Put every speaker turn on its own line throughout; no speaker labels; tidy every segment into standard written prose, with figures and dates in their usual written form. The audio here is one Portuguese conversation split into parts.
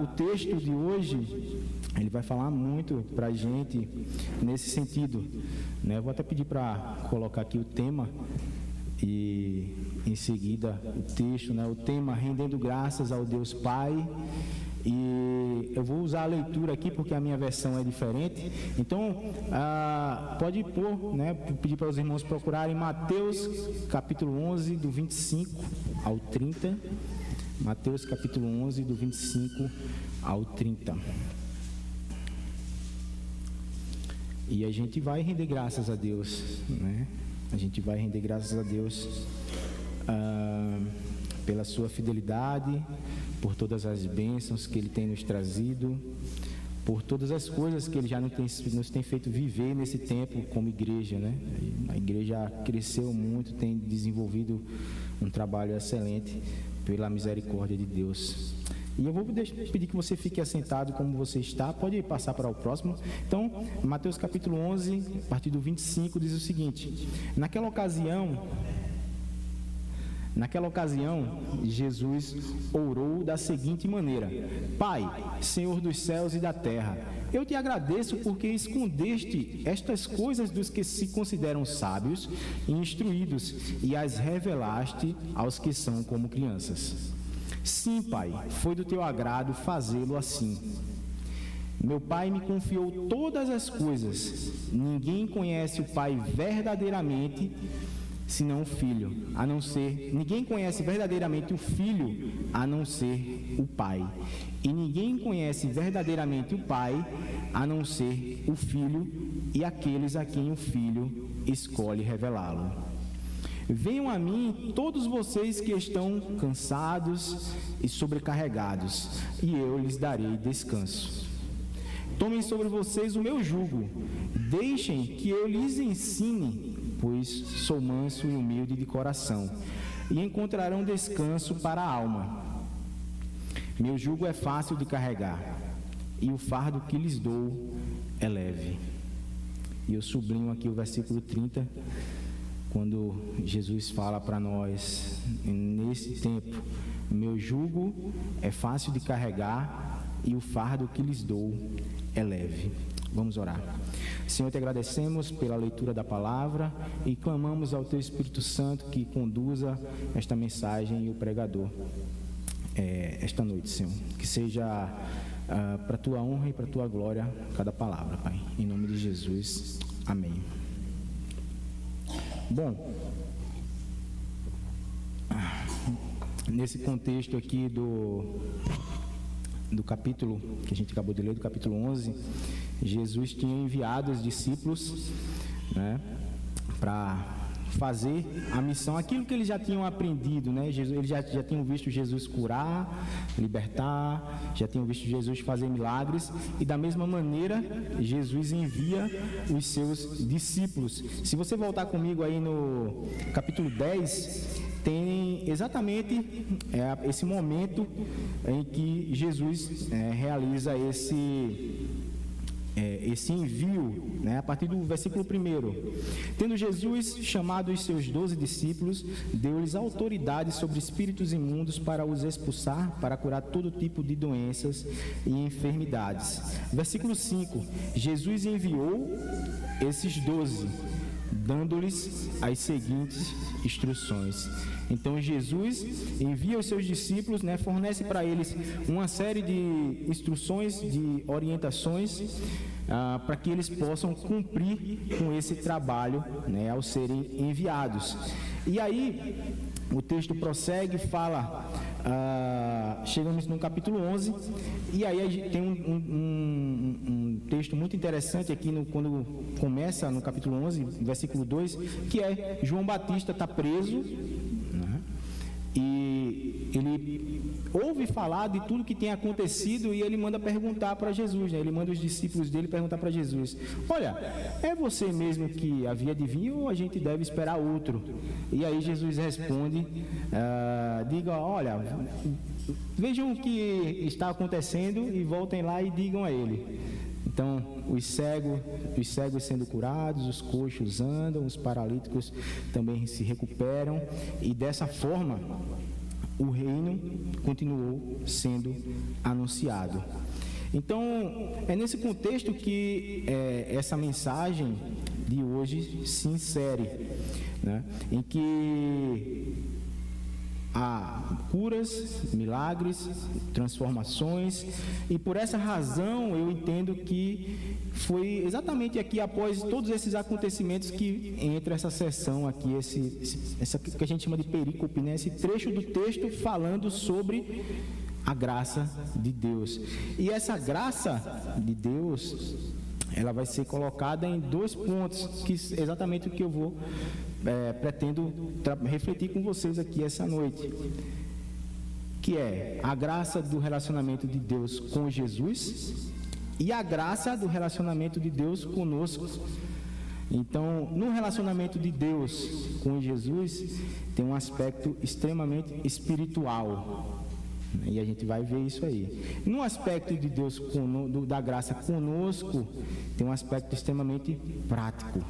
O texto de hoje, ele vai falar muito para a gente nesse sentido, né? Eu vou até pedir para colocar aqui o tema e em seguida o texto, né? O tema: rendendo graças ao Deus Pai. E eu vou usar a leitura aqui porque a minha versão é diferente. Então, pode pôr, né? Pedir para os irmãos procurarem Mateus capítulo 11, do 25 ao 30. Mateus capítulo 11, do 25 ao 30. E a gente vai render graças a Deus, né? A gente vai render graças a Deus pela sua fidelidade, por todas as bênçãos que Ele tem nos trazido, por todas as coisas que Ele já nos tem feito viver nesse tempo como igreja, né? A igreja cresceu muito, tem desenvolvido um trabalho excelente pela misericórdia de Deus. E eu vou pedir que você fique assentado como você está. Pode passar para o próximo. Então, Mateus capítulo 11, a partir do 25, diz o seguinte: Naquela ocasião, Jesus orou da seguinte maneira: Pai, Senhor dos céus e da terra, eu te agradeço porque escondeste estas coisas dos que se consideram sábios e instruídos e as revelaste aos que são como crianças. Sim, Pai, foi do teu agrado fazê-lo assim. Meu Pai me confiou todas as coisas. Ninguém conhece o Pai verdadeiramente senão o Filho, ninguém conhece verdadeiramente o Filho, a não ser o Pai. E ninguém conhece verdadeiramente o Pai, a não ser o Filho e aqueles a quem o Filho escolhe revelá-lo. Venham a mim todos vocês que estão cansados e sobrecarregados, e eu lhes darei descanso. Tomem sobre vocês o meu jugo, deixem que eu lhes ensine, pois sou manso e humilde de coração, e encontrarão descanso para a alma. Meu jugo é fácil de carregar, e o fardo que lhes dou é leve. E eu sublinho aqui o versículo 30, quando Jesus fala para nós, nesse tempo: meu jugo é fácil de carregar, e o fardo que lhes dou é leve. Vamos orar. Senhor, te agradecemos pela leitura da palavra e clamamos ao teu Espírito Santo que conduza esta mensagem e o pregador esta noite, Senhor. Que seja para a tua honra e para a tua glória cada palavra, Pai. Em nome de Jesus. Amém. Bom, nesse contexto aqui do capítulo que a gente acabou de ler, do capítulo 11, Jesus tinha enviado os discípulos, né, para fazer a missão, aquilo que eles já tinham aprendido, né? Eles já tinham visto Jesus curar, libertar, já tinham visto Jesus fazer milagres, e da mesma maneira Jesus envia os seus discípulos. Se você voltar comigo aí no capítulo 10, tem exatamente esse momento em que Jesus realiza esse envio, né, a partir do versículo 1. Tendo Jesus chamado os seus 12 discípulos, deu-lhes autoridade sobre espíritos imundos para os expulsar, para curar todo tipo de doenças e enfermidades. Versículo 5. Jesus enviou esses 12, dando-lhes as seguintes instruções. Então Jesus envia os seus discípulos, né, fornece para eles uma série de instruções, de orientações, para que eles possam cumprir com esse trabalho, né, ao serem enviados. E aí o texto prossegue, fala, chegamos no capítulo 11, e aí a gente tem um texto muito interessante aqui, quando começa no capítulo 11, versículo 2, que é: João Batista está preso, né, e ele ouve falar de tudo que tem acontecido, e ele manda perguntar para Jesus, né? Ele manda os discípulos dele perguntar para Jesus: olha, é você mesmo que havia de vir, ou a gente deve esperar outro? E aí Jesus responde, diga, olha, vejam o que está acontecendo e voltem lá e digam a ele. Então, os cegos sendo curados, os coxos andam, os paralíticos também se recuperam, e dessa forma o reino continuou sendo anunciado. Então, é nesse contexto que essa mensagem de hoje se insere, né? Em que há curas, milagres, transformações, e por essa razão eu entendo que foi exatamente aqui após todos esses acontecimentos que entra essa sessão aqui, essa que a gente chama de perícope, né? Esse trecho do texto falando sobre a graça de Deus. E essa graça de Deus, ela vai ser colocada em 2 pontos, que é exatamente o que eu pretendo refletir com vocês aqui essa noite, que é a graça do relacionamento de Deus com Jesus e a graça do relacionamento de Deus conosco. Então, no relacionamento de Deus com Jesus, tem um aspecto extremamente espiritual, e a gente vai ver isso aí. No aspecto de Deus, da graça conosco, tem um aspecto extremamente prático.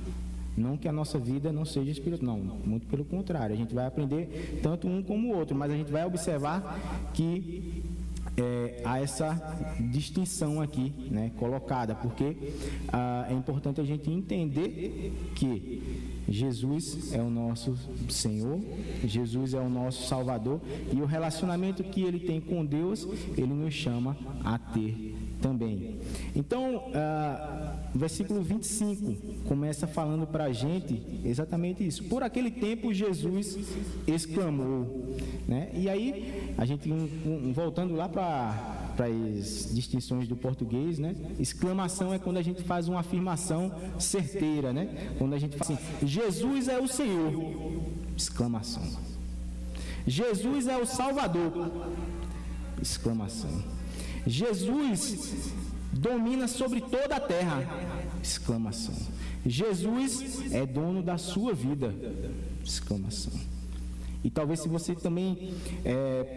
Não que a nossa vida não seja espiritual, não, muito pelo contrário. A gente vai aprender tanto um como o outro, mas a gente vai observar que há essa distinção aqui, né, colocada, porque é importante a gente entender que Jesus é o nosso Senhor, Jesus é o nosso Salvador, e o relacionamento que Ele tem com Deus, Ele nos chama a ter também. Então, versículo 25 começa falando para a gente exatamente isso. Por aquele tempo Jesus exclamou, né? E aí, a gente voltando lá para as distinções do português, né? Exclamação é quando a gente faz uma afirmação certeira, né? Quando a gente fala assim, Jesus é o Senhor, exclamação. Jesus é o Salvador, exclamação. Jesus domina sobre toda a terra, exclamação. Jesus é dono da sua vida, exclamação. E talvez se você também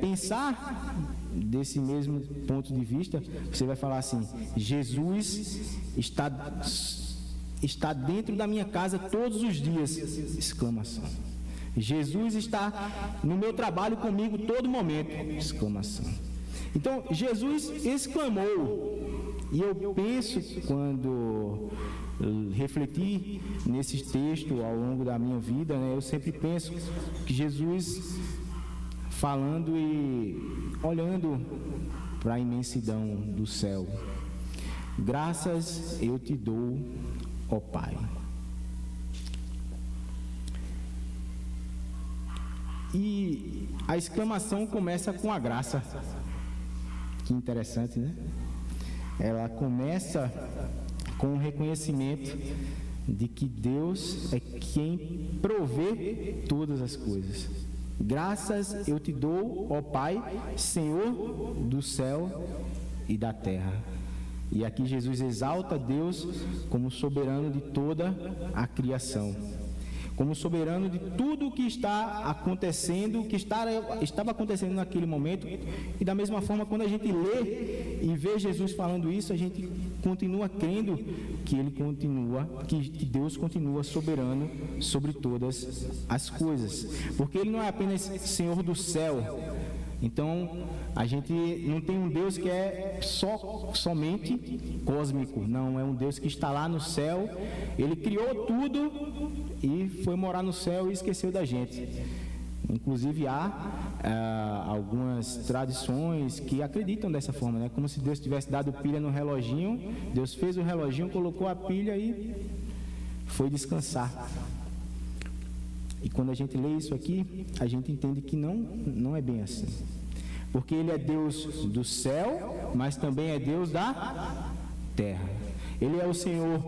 pensar desse mesmo ponto de vista, você vai falar assim, Jesus está dentro da minha casa todos os dias, exclamação. Jesus está no meu trabalho comigo todo momento, exclamação. Então, Jesus exclamou, e eu penso, quando refleti nesse texto ao longo da minha vida, né, eu sempre penso que Jesus falando e olhando para a imensidão do céu. Graças eu te dou, ó Pai. E a exclamação começa com a graça. Que interessante, né? Ela começa com o reconhecimento de que Deus é quem provê todas as coisas. Graças eu te dou, ó Pai, Senhor do céu e da terra. E aqui Jesus exalta Deus como soberano de toda a criação, como soberano de tudo o que está acontecendo, que estava acontecendo naquele momento. E da mesma forma, quando a gente lê e vê Jesus falando isso, a gente continua crendo que que Deus continua soberano sobre todas as coisas, porque Ele não é apenas Senhor do céu. Então, a gente não tem um Deus que é somente cósmico, não, é um Deus que está lá no céu. Ele criou tudo e foi morar no céu e esqueceu da gente. Inclusive há algumas tradições que acreditam dessa forma, né? Como se Deus tivesse dado pilha no reloginho, Deus fez o reloginho, colocou a pilha e foi descansar. E quando a gente lê isso aqui, a gente entende que não é bem assim. Porque Ele é Deus do céu, mas também é Deus da terra. Ele é o Senhor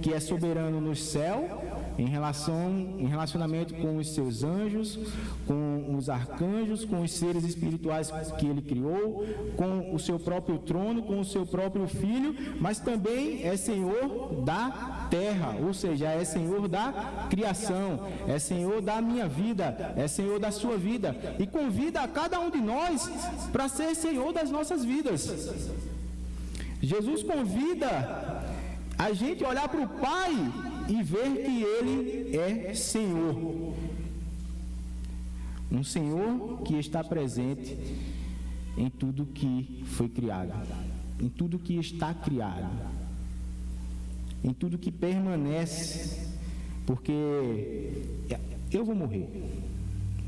que é soberano no céu, em relacionamento com os seus anjos, com os arcanjos, com os seres espirituais que Ele criou, com o seu próprio trono, com o seu próprio Filho, mas também é Senhor da terra, ou seja, é Senhor da criação, é Senhor da minha vida, é Senhor da sua vida, e convida a cada um de nós para ser Senhor das nossas vidas. Jesus convida a gente a olhar para o Pai e ver que Ele é Senhor. Um Senhor que está presente em tudo que foi criado, em tudo que está criado, em tudo que permanece, porque eu vou morrer,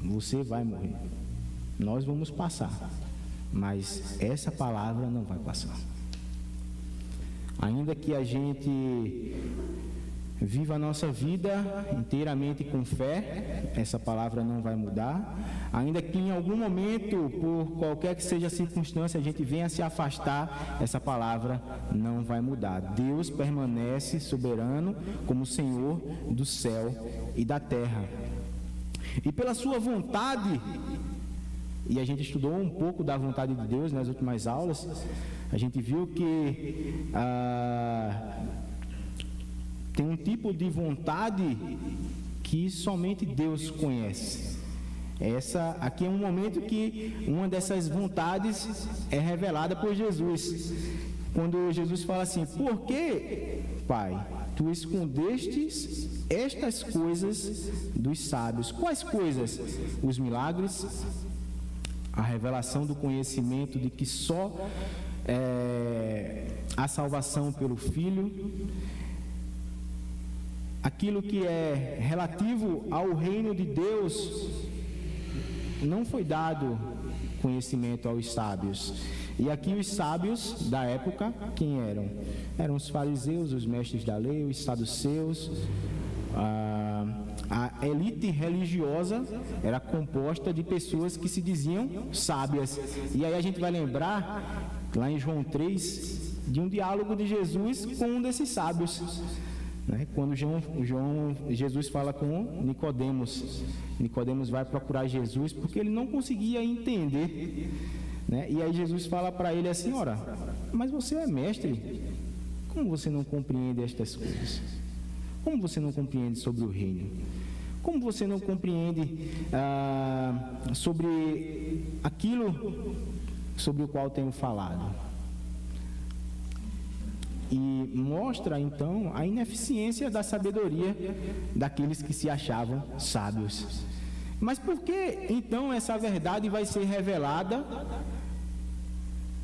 você vai morrer, nós vamos passar, mas essa palavra não vai passar. Ainda que a gente viva a nossa vida inteiramente com fé, essa palavra não vai mudar. Ainda que em algum momento, por qualquer que seja a circunstância, a gente venha se afastar, essa palavra não vai mudar. Deus permanece soberano como Senhor do céu e da terra. E pela sua vontade, e a gente estudou um pouco da vontade de Deus nas últimas aulas, a gente viu que tem um tipo de vontade que somente Deus conhece. Essa aqui é um momento que uma dessas vontades é revelada por Jesus. Quando Jesus fala assim: por que, Pai, tu escondestes estas coisas dos sábios? Quais coisas? Os milagres, a revelação do conhecimento de que só há salvação pelo Filho, aquilo que é relativo ao reino de Deus, não foi dado conhecimento aos sábios. E aqui os sábios da época, quem eram? Eram os fariseus, os mestres da lei, os saduceus. A elite religiosa era composta de pessoas que se diziam sábias. E aí a gente vai lembrar, lá em João 3, de um diálogo de Jesus com um desses sábios. Quando Jesus fala com Nicodemos, Nicodemos vai procurar Jesus porque ele não conseguia entender, e aí Jesus fala para ele assim: ora, mas você é mestre, como você não compreende estas coisas? Como você não compreende sobre o reino? Como você não compreende sobre aquilo sobre o qual tenho falado? E mostra então a ineficiência da sabedoria daqueles que se achavam sábios. Mas por que então essa verdade vai ser revelada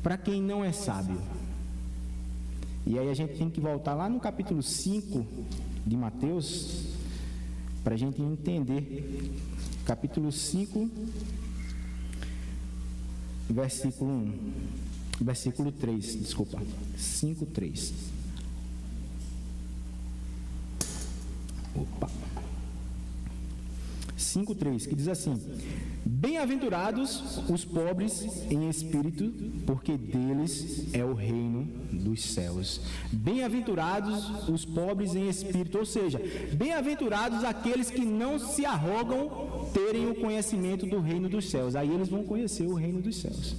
para quem não é sábio? E aí a gente tem que voltar lá no capítulo 5 de Mateus para a gente entender. Capítulo 5, versículo 3, desculpa, 5:3. Opa. 5:3, que diz assim: bem-aventurados os pobres em espírito, porque deles é o reino dos céus. Bem-aventurados os pobres em espírito, ou seja, bem-aventurados aqueles que não se arrogam terem o conhecimento do reino dos céus. Aí eles vão conhecer o reino dos céus.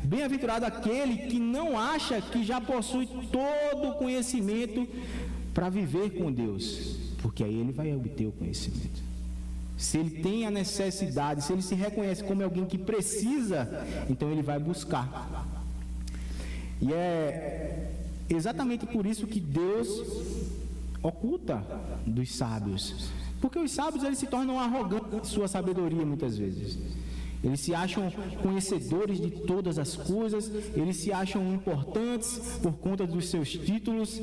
Bem-aventurado aquele que não acha que já possui todo o conhecimento para viver com Deus, porque aí ele vai obter o conhecimento. Se ele tem a necessidade, se ele se reconhece como alguém que precisa, então ele vai buscar. E é exatamente por isso que Deus oculta dos sábios, porque os sábios eles se tornam arrogantes em sua sabedoria muitas vezes. Eles se acham conhecedores de todas as coisas, eles se acham importantes por conta dos seus títulos.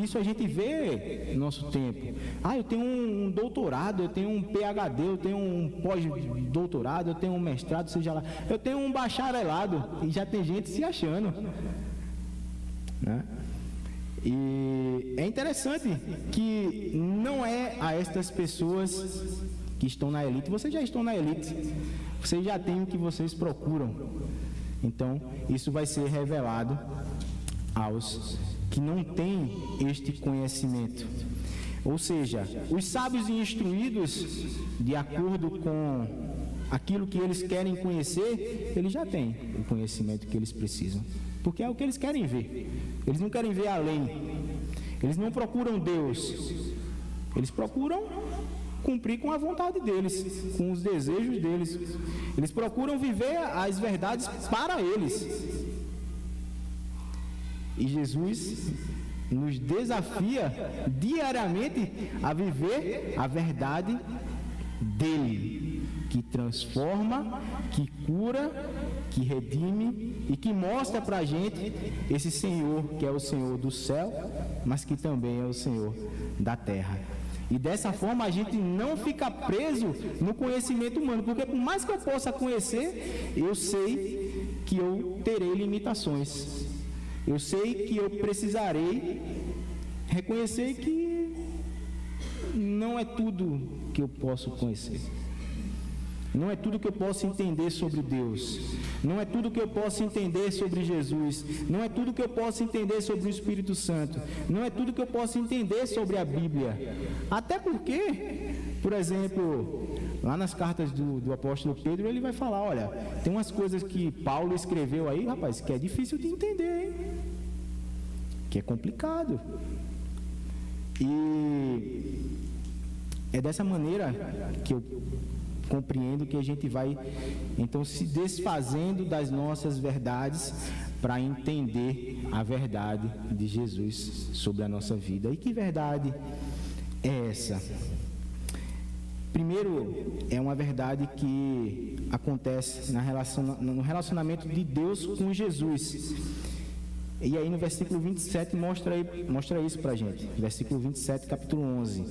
Isso a gente vê no nosso tempo. Eu tenho um doutorado, eu tenho um PhD, eu tenho um pós-doutorado, eu tenho um mestrado, seja lá. Eu tenho um bacharelado, e já tem gente se achando, E é interessante que não é a estas pessoas que estão na elite. Vocês já estão na elite, vocês já têm o que vocês procuram. Então, isso vai ser revelado aos que não têm este conhecimento. Ou seja, os sábios e instruídos, de acordo com aquilo que eles querem conhecer, eles já têm o conhecimento que eles precisam, porque é o que eles querem ver. Eles não querem ver além. Eles não procuram Deus. Eles procuram cumprir com a vontade deles, com os desejos deles. Eles procuram viver as verdades para eles. E Jesus nos desafia diariamente a viver a verdade dele. que transforma, que cura, que redime e que mostra para a gente esse Senhor que é o Senhor do céu, mas que também é o Senhor da terra. E dessa forma a gente não fica preso no conhecimento humano, porque por mais que eu possa conhecer, eu sei que eu terei limitações. Eu sei que eu precisarei reconhecer que não é tudo que eu posso conhecer. Não é tudo que eu posso entender sobre Deus. Não é tudo que eu posso entender sobre Jesus. Não é tudo que eu posso entender sobre o Espírito Santo. Não é tudo que eu posso entender sobre a Bíblia. Até porque, por exemplo, lá nas cartas do apóstolo Pedro, ele vai falar, olha, tem umas coisas que Paulo escreveu aí, rapaz, que é difícil de entender, hein? Que é complicado. E é dessa maneira que eu compreendo que a gente vai então se desfazendo das nossas verdades para entender a verdade de Jesus sobre a nossa vida. E que verdade é essa? Primeiro, é uma verdade que acontece no relacionamento de Deus com Jesus. E aí no versículo 27 mostra isso para a gente. Versículo 27, capítulo 11.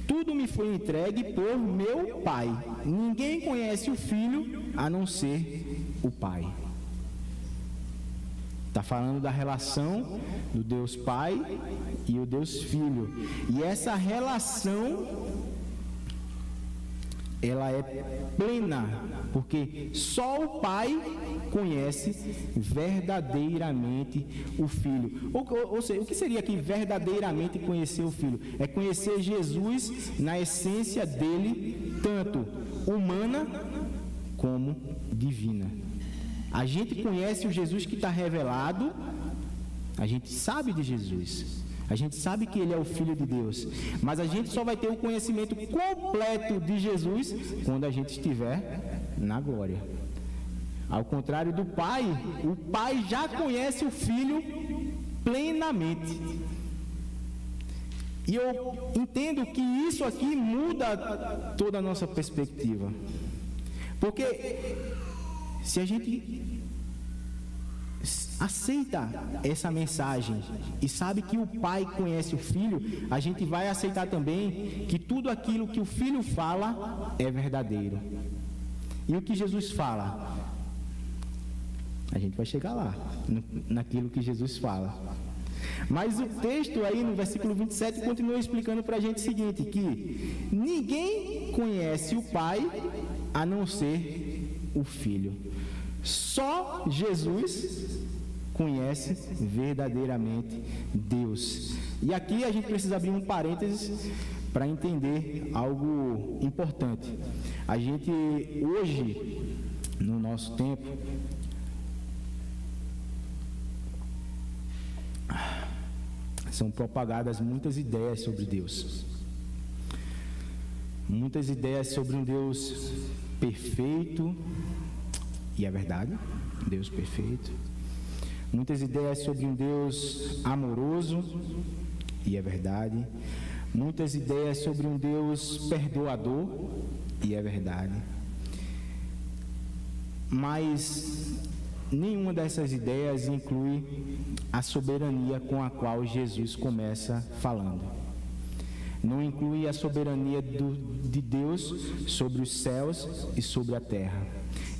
Tudo me foi entregue por meu Pai. Ninguém conhece o Filho a não ser o Pai. Está falando da relação do Deus Pai e o Deus Filho. E essa relação, ela é plena, porque só o Pai conhece verdadeiramente o Filho. Ou seja, o que seria aqui verdadeiramente conhecer o Filho? É conhecer Jesus na essência dele, tanto humana como divina. A gente conhece o Jesus que está revelado, a gente sabe de Jesus. A gente sabe que Ele é o Filho de Deus, mas a gente só vai ter o conhecimento completo de Jesus quando a gente estiver na glória. Ao contrário do Pai, o Pai já conhece o Filho plenamente. E eu entendo que isso aqui muda toda a nossa perspectiva. Porque se a gente aceita essa mensagem e sabe que o Pai conhece o Filho, a gente vai aceitar também que tudo aquilo que o Filho fala é verdadeiro. E o que Jesus fala? A gente vai chegar lá, naquilo que Jesus fala. Mas o texto aí no versículo 27 continua explicando para a gente o seguinte, que ninguém conhece o Pai a não ser o Filho. Só Jesus conhece verdadeiramente Deus. E aqui a gente precisa abrir um parênteses para entender algo importante. A gente hoje, no nosso tempo, são propagadas muitas ideias sobre Deus. Muitas ideias sobre um Deus perfeito, e é verdade, Deus perfeito. Muitas ideias sobre um Deus amoroso, e é verdade. Muitas ideias sobre um Deus perdoador, e é verdade. Mas nenhuma dessas ideias inclui a soberania com a qual Jesus começa falando. Não inclui a soberania de Deus sobre os céus e sobre a terra.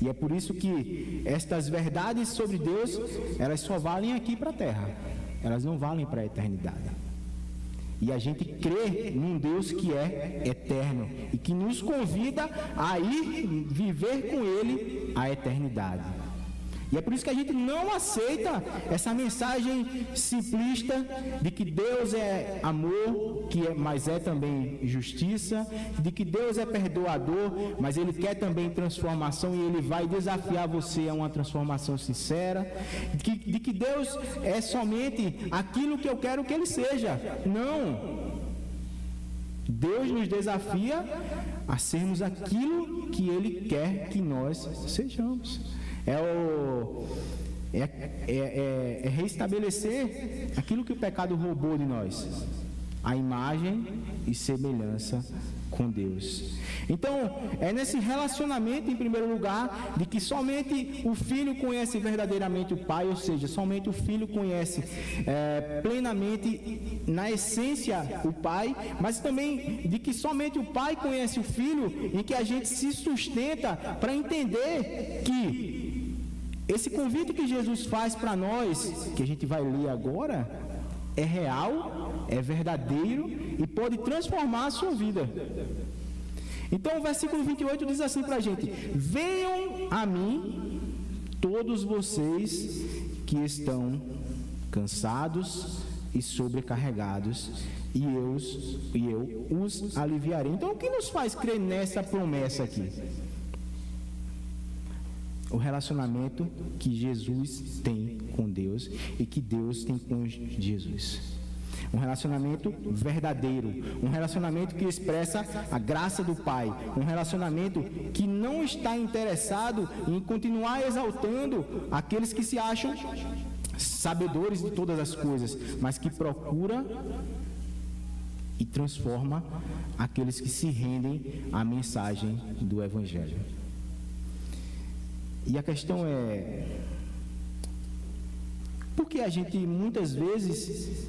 E é por isso que estas verdades sobre Deus, elas só valem aqui para a terra. Elas não valem para a eternidade. E a gente crê num Deus que é eterno e que nos convida a ir viver com Ele a eternidade. E é por isso que a gente não aceita essa mensagem simplista de que Deus é amor, mas é também justiça, de que Deus é perdoador, mas Ele quer também transformação e Ele vai desafiar você a uma transformação sincera, de que Deus é somente aquilo que eu quero que Ele seja. Não! Deus nos desafia a sermos aquilo que Ele quer que nós sejamos. É restabelecer aquilo que o pecado roubou de nós, a imagem e semelhança com Deus. Então, é nesse relacionamento, em primeiro lugar, de que somente o Filho conhece verdadeiramente o Pai, ou seja, somente o Filho conhece plenamente, na essência, o Pai, mas também de que somente o Pai conhece o Filho, em que a gente se sustenta para entender que esse convite que Jesus faz para nós, que a gente vai ler agora, é real, é verdadeiro e pode transformar a sua vida. Então o versículo 28 diz assim para a gente: venham a mim todos vocês que estão cansados e sobrecarregados, e eu os aliviarei. Então o que nos faz crer nessa promessa aqui? O relacionamento que Jesus tem com Deus e que Deus tem com Jesus. Um relacionamento verdadeiro, um relacionamento que expressa a graça do Pai, um relacionamento que não está interessado em continuar exaltando aqueles que se acham sabedores de todas as coisas, mas que procura e transforma aqueles que se rendem à mensagem do Evangelho. E a questão é: por que a gente muitas vezes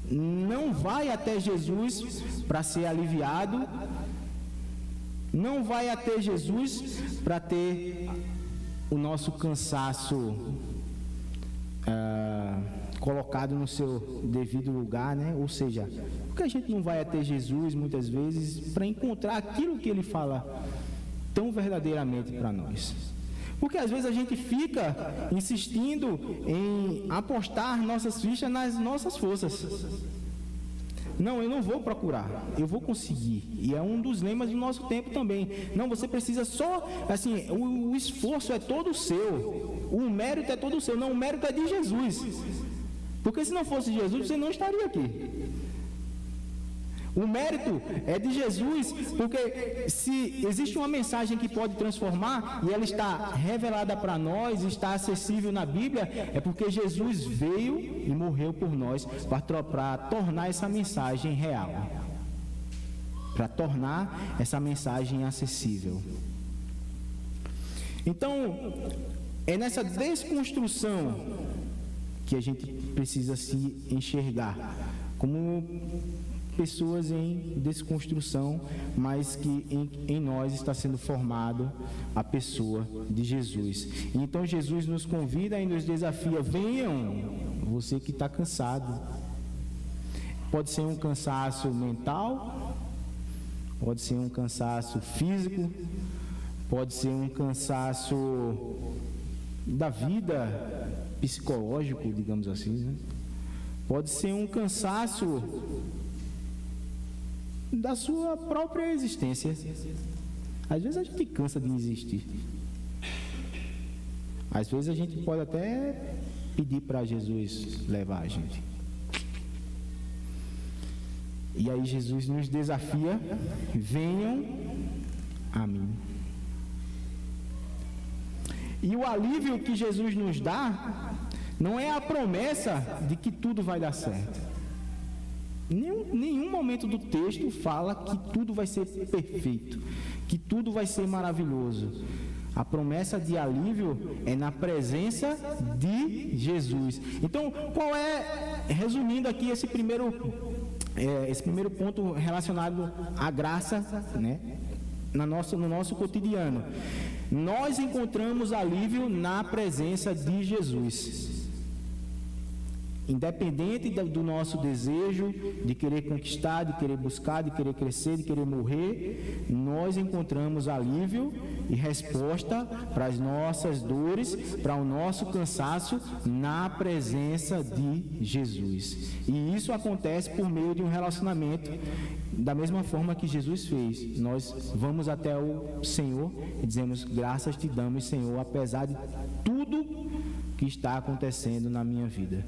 não vai até Jesus para ser aliviado, não vai até Jesus para ter o nosso cansaço colocado no seu devido lugar, né? Ou seja, por que a gente não vai até Jesus muitas vezes para encontrar aquilo que Ele fala tão verdadeiramente para nós? Porque às vezes a gente fica insistindo em apostar nossas fichas nas nossas forças. Não, eu não vou procurar, eu vou conseguir. E é um dos lemas do nosso tempo também. Não, você precisa só, assim, o esforço é todo seu, o mérito é todo seu. Não, o mérito é de Jesus. Porque se não fosse Jesus, você não estaria aqui. O mérito é de Jesus, porque se existe uma mensagem que pode transformar e ela está revelada para nós, está acessível na Bíblia, é porque Jesus veio e morreu por nós para tornar essa mensagem real, para tornar essa mensagem acessível. Então, é nessa desconstrução que a gente precisa se enxergar como pessoas em desconstrução, mas que em nós está sendo formado a pessoa de Jesus. Então Jesus nos convida e nos desafia: venham, você que está cansado. Pode ser um cansaço mental, pode ser um cansaço físico, pode ser um cansaço da vida, psicológico, digamos assim, né? Pode ser um cansaço da sua própria existência. Às vezes a gente cansa de existir. Às vezes a gente pode até pedir para Jesus levar a gente. E aí Jesus nos desafia: venham a mim. E o alívio que Jesus nos dá não é a promessa de que tudo vai dar certo. Nenhum momento do texto fala que tudo vai ser perfeito, que tudo vai ser maravilhoso. A promessa de alívio é na presença de Jesus. Então, qual é, resumindo aqui esse primeiro ponto relacionado à graça, né, no nosso cotidiano? Nós encontramos alívio na presença de Jesus. Independente do nosso desejo de querer conquistar, de querer buscar, de querer crescer, de querer morrer, nós encontramos alívio e resposta para as nossas dores, para o nosso cansaço, na presença de Jesus. E isso acontece por meio de um relacionamento, da mesma forma que Jesus fez. Nós vamos até o Senhor e dizemos: graças te damos, Senhor, apesar de tudo que está acontecendo na minha vida.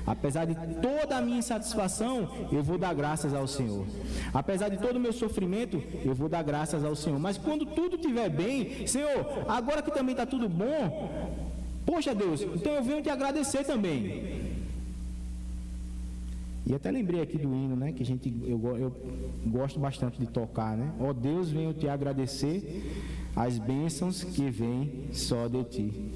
Apesar de toda a minha insatisfação, eu vou dar graças ao Senhor. Apesar de todo o meu sofrimento, eu vou dar graças ao Senhor. Mas quando tudo estiver bem, Senhor, agora que também está tudo bom, poxa Deus, então eu venho te agradecer também. E até lembrei aqui do hino, né, que eu gosto bastante de tocar, né? Ó Deus, venho te agradecer as bênçãos que vêm só de ti.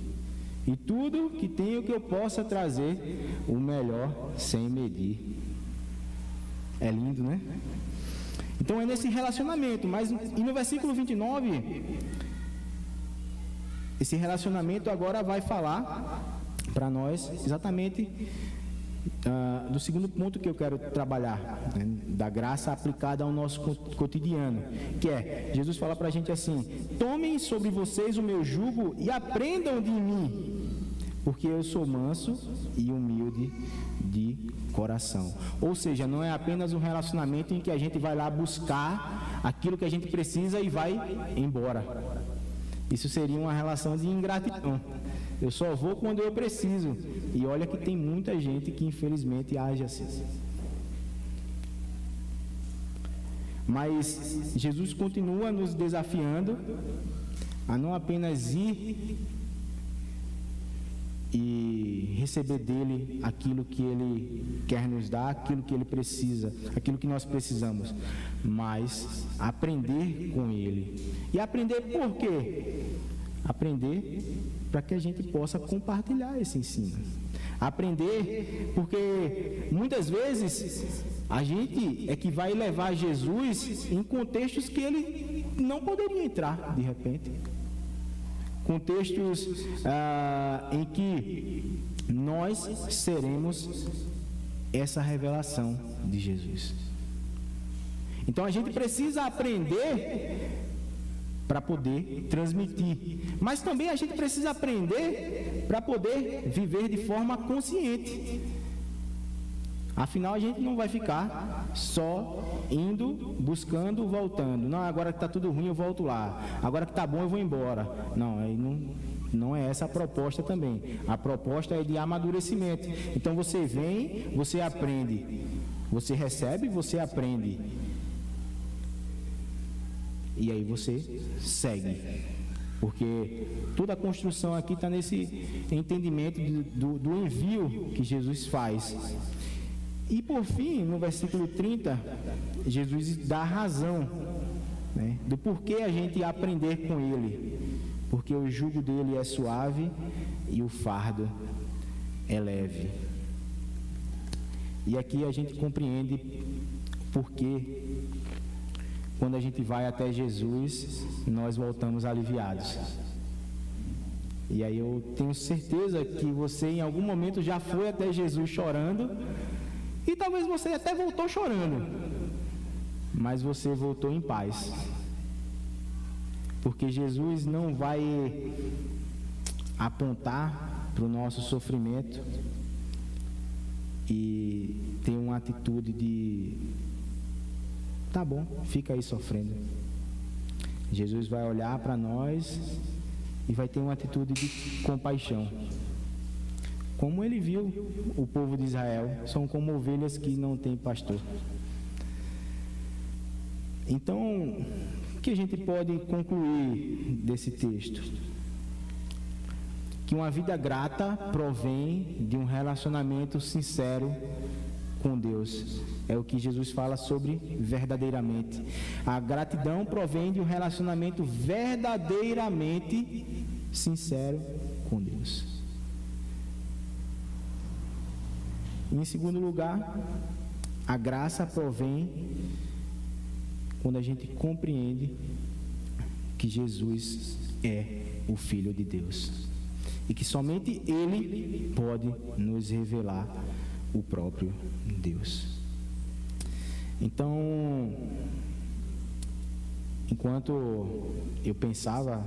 E tudo que tenho que eu possa trazer, o melhor sem medir. É lindo, né? Então é nesse relacionamento, mas e no versículo 29, esse relacionamento agora vai falar para nós exatamente do segundo ponto que eu quero trabalhar, né, da graça aplicada ao nosso cotidiano, que é, Jesus fala para a gente assim: tomem sobre vocês o meu jugo e aprendam de mim, porque eu sou manso e humilde de coração. Ou seja, não é apenas um relacionamento em que a gente vai lá buscar aquilo que a gente precisa e vai embora. Isso seria uma relação de ingratidão. Eu só vou quando eu preciso. E olha que tem muita gente que infelizmente age assim. Mas Jesus continua nos desafiando a não apenas ir e receber dele aquilo que ele quer nos dar, aquilo que ele precisa, aquilo que nós precisamos, mas aprender com ele. E aprender por quê? Aprender para que a gente possa compartilhar esse ensino. Aprender porque muitas vezes a gente é que vai levar Jesus em contextos que ele não poderia entrar de repente. Contextos em que nós seremos essa revelação de Jesus. Então a gente precisa aprender para poder transmitir, mas também a gente precisa aprender para poder viver de forma consciente. Afinal, a gente não vai ficar só indo, buscando, voltando. Não, agora que está tudo ruim eu volto lá. Agora que está bom eu vou embora. Não, aí não é essa a proposta também. A proposta é de amadurecimento. Então você vem, você aprende. Você recebe, você aprende. E aí você segue. Porque toda a construção aqui está nesse entendimento do envio que Jesus faz. E por fim, no versículo 30, Jesus dá a razão, né, do porquê a gente aprender com ele. Porque o jugo dele é suave e o fardo é leve. E aqui a gente compreende porque quando a gente vai até Jesus, nós voltamos aliviados. E aí eu tenho certeza que você em algum momento já foi até Jesus chorando. E talvez você até voltou chorando, mas você voltou em paz. Porque Jesus não vai apontar para o nosso sofrimento e ter uma atitude de tá bom, fica aí sofrendo. Jesus vai olhar para nós e vai ter uma atitude de compaixão. Como ele viu o povo de Israel, são como ovelhas que não têm pastor. Então, o que a gente pode concluir desse texto? Que uma vida grata provém de um relacionamento sincero com Deus. É o que Jesus fala sobre verdadeiramente. A gratidão provém de um relacionamento verdadeiramente sincero com Deus. Em segundo lugar, a graça provém quando a gente compreende que Jesus é o Filho de Deus e que somente Ele pode nos revelar o próprio Deus. Então, enquanto eu pensava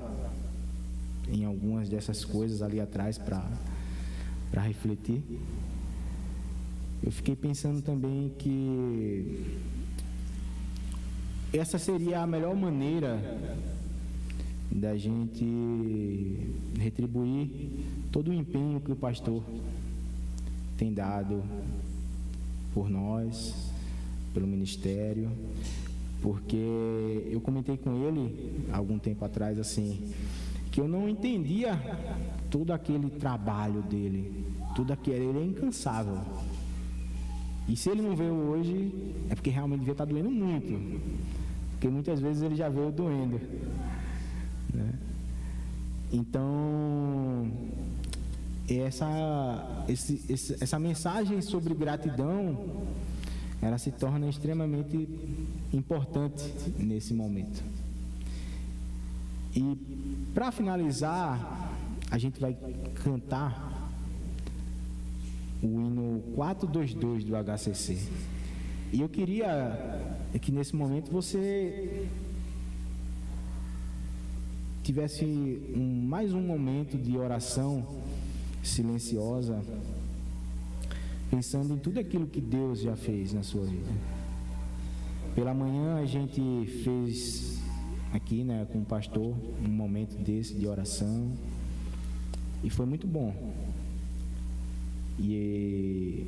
em algumas dessas coisas ali atrás para refletir, eu fiquei pensando também que essa seria a melhor maneira da gente retribuir todo o empenho que o pastor tem dado por nós, pelo ministério, porque eu comentei com ele algum tempo atrás assim, que eu não entendia todo aquele trabalho dele, tudo aquilo, ele é incansável. E se ele não veio hoje, é porque realmente devia estar doendo muito. Porque muitas vezes ele já veio doendo, né? Então, essa mensagem sobre gratidão, ela se torna extremamente importante nesse momento. E para finalizar, a gente vai cantar o hino 422 do HCC. E eu queria que nesse momento você tivesse mais um momento de oração silenciosa, pensando em tudo aquilo que Deus já fez na sua vida. Pela manhã a gente fez aqui, né, com o pastor, um momento desse de oração, e foi muito bom. E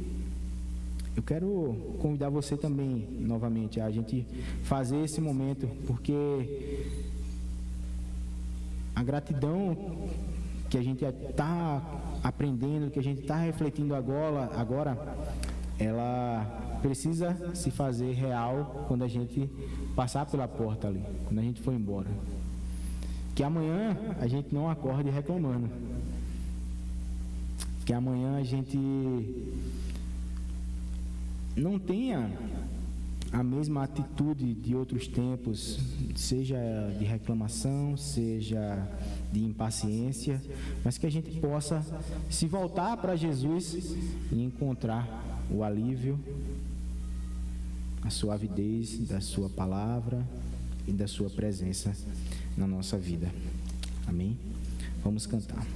eu quero convidar você também, novamente, a gente fazer esse momento, porque a gratidão que a gente está aprendendo, que a gente está refletindo agora, ela precisa se fazer real quando a gente passar pela porta ali, quando a gente for embora. Que amanhã a gente não acorde reclamando. Que amanhã a gente não tenha a mesma atitude de outros tempos, seja de reclamação, seja de impaciência, mas que a gente possa se voltar para Jesus e encontrar o alívio, a suavidez da sua palavra e da sua presença na nossa vida. Amém? Vamos cantar.